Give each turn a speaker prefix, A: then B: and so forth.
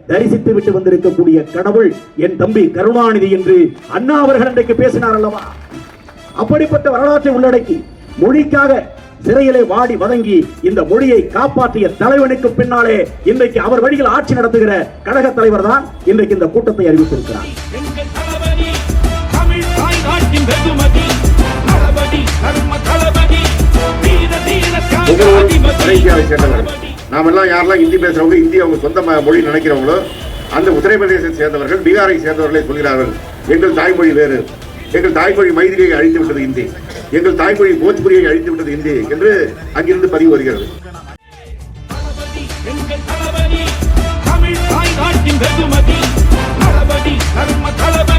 A: தரிசித்து விட்டு வந்திருக்கக்கூடிய கடவுள் என் தம்பி கருணாநிதி என்று அண்ணா அவர்கள் இன்றைக்கு பேசினார் அல்லவா? அப்படிப்பட்ட வரலாற்றை உள்ளடக்கி மொழிக்காக சிறையிலே வாடி வதங்கி இந்த மொழியை காப்பாற்றிய தலைவனுக்கு பின்னாலே இன்றைக்கு அவர் வழியில் ஆட்சி நடத்துகிற கழக தலைவர் தான் இன்றைக்கு இந்த கூட்டத்தை அறிவித்திருக்கிறார்.
B: நாம் எல்லாம் யாரெல்லாம் ஹிந்தி பேசுறவங்க, இந்தி அவங்க சொந்த மொழி நினைக்கிறவங்களோ, அந்த உத்தரப்பிரதேசத்தை சேர்ந்தவர்கள், பீகாரை சேர்ந்தவர்களை சொல்கிறார்கள், எங்கள் தாய்மொழி வேறு, எங்கள் தாய்மொழி மைதிலியை அழித்து விட்டது இந்தி, எங்கள் தாய்மொழி போஜ்புரியை அழித்து விட்டது இந்தி என்று அங்கிருந்து பதிவு வருகிறது. தமிழ் தாய் நாட்டின் வெகுமதி, தளபதி, தர்ம தளபதி.